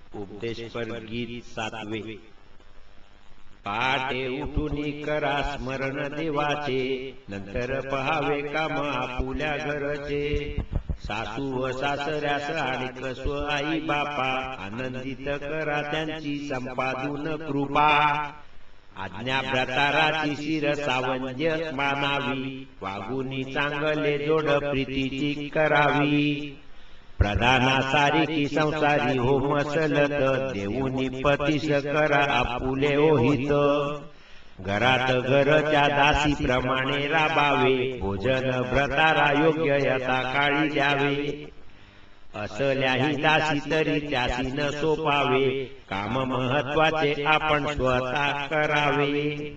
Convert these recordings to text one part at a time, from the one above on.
उपदेशपर गीत 7वे। पहाटे उठून करा स्मरण देवाचे, नंतर पहावे काम आपुल्या घरचे। सासू व सासऱ्यास आणि स्व आई बापा, आनंदित करा त्यांची संपादून कृपा। आज्ञा व्रताराची शिर सावंज्य मानावी, वागुनी चांगले जोड प्रीतीची करावी। प्रधाना सारिकी संसारी हो मसलत, देऊनी पतीस करा आपुले ओहित। घरात घरच्या दासी प्रमाणे राबावे, भोजन व्रतारा योग्य यथा काळी द्यावे। असल्याही दासी तरी त्यासी न सोपावे, काम महत्वाचे आपण स्वतः करावे।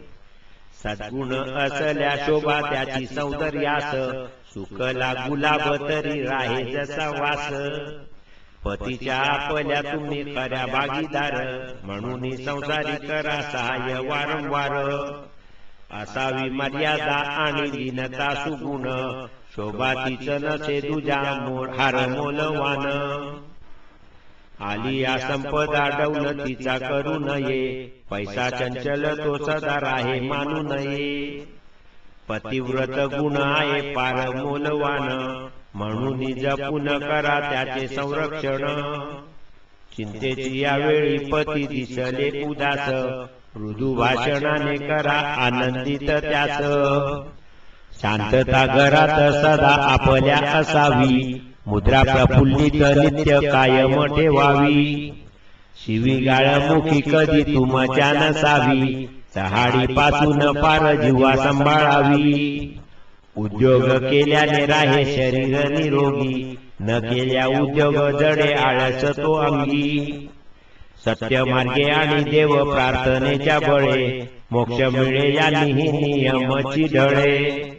सद्गुण असल्या शोभा त्याची सौंदर्यास, सुकला गुलाब तरी राहे जसा वास। पतीच्या आपल्या तुम्ही खऱ्या भागीदार, म्हणून संसारी करा सहाय्य वारंवार। असावी मर्यादा आणि दीनता सुगुण, शोभा तीच नसे दुजा हार मोलवान। आली या संपदा दौलतीचा करू नये, पैसा चंचल तो सदा राहे मानू नये। पतिव्रत गुण आहे पार मोलवान, म्हणून जपून करा त्याचे संरक्षण। चिंतेची यावेळी पती दिसले उदास, मृदू भाषणाने करा आनंदित त्यास। शांतता घरात सदा आपल्या असावी, मुद्रा प्रफुल्लित नित्य कायम ठेवावी। शिवीगाळ मुखी कधी तुमच्या नसावी, चहाडी पासून पार जीवा सांभाळावी। उद्योग केल्याने राहे शरीर निरोगी, न केल्या उद्योग जडे आळस तो अंगी। सत्य मार्गे आणि देव प्रार्थनेच्या बळे, मोक्ष मिळे यांनी नियमची ढळे।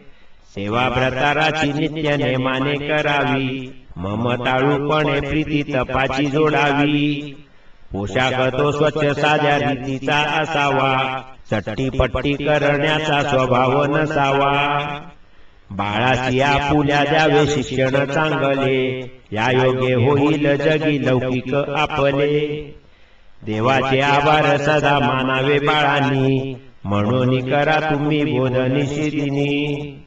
सेवा व्रताराची नित्य नेमाने करावी, ममताळूपणे प्रीती तपाची जोडावी। पोशाख तो स्वच्छ साध्या रीतीचा असावा, चट्टी पट्टी करण्याचा स्वभाव नसावा। बाळाची आपुल्या द्यावे शिक्षण चांगले, या योगे होईल जगी लौकिक आपले। देवाचे आभार सदा मानावे बाळांनी, म्हणून करा तुम्ही बोध निशिदिनी।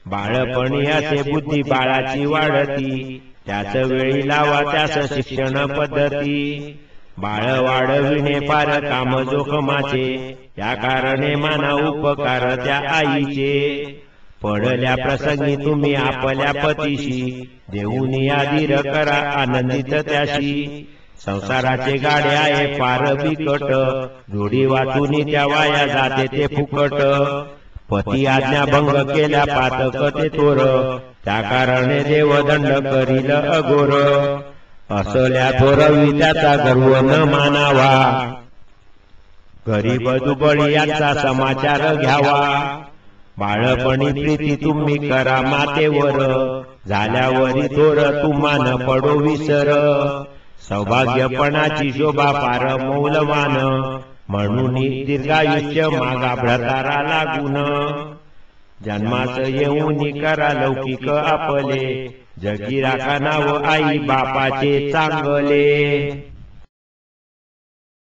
बाळपणी असे बुद्धी बाळाची वाढती, त्याच वेळी लावा त्यास शिक्षण पद्धती। बाळ वाढविणे फार काम जोखमाचे, या कारणे माना उपकार त्या आईचे। पडल्या प्रसंगी तुम्ही आपल्या पतीशी, देऊनी आदीर करा आनंदित त्याशी। संसाराचे गाडे आहे फार बिकट, जोडी वाचून त्या वाया जाते ते फुकट। पती आज्ञा भंग केल्या पातक ते थोर, त्या कारणे देव दंड करील अघोर। असल्या थोरवी त्याचा गर्व न मानावा, गरीब दुबळी यांचा समाचार घ्यावा। बाळपणी प्रीती तुम्ही करा मातेवर, झाल्यावरी थोर तुम्हा न पडो विसर। सौभाग्यपणाची शोभा फार मौलवान, म्हणून दीर्घायुष्य मागा भ्रतारा लागून। जन्मास येऊन करा लौकिक आपले, जगी राखा नाव आई बापाचे चांगले।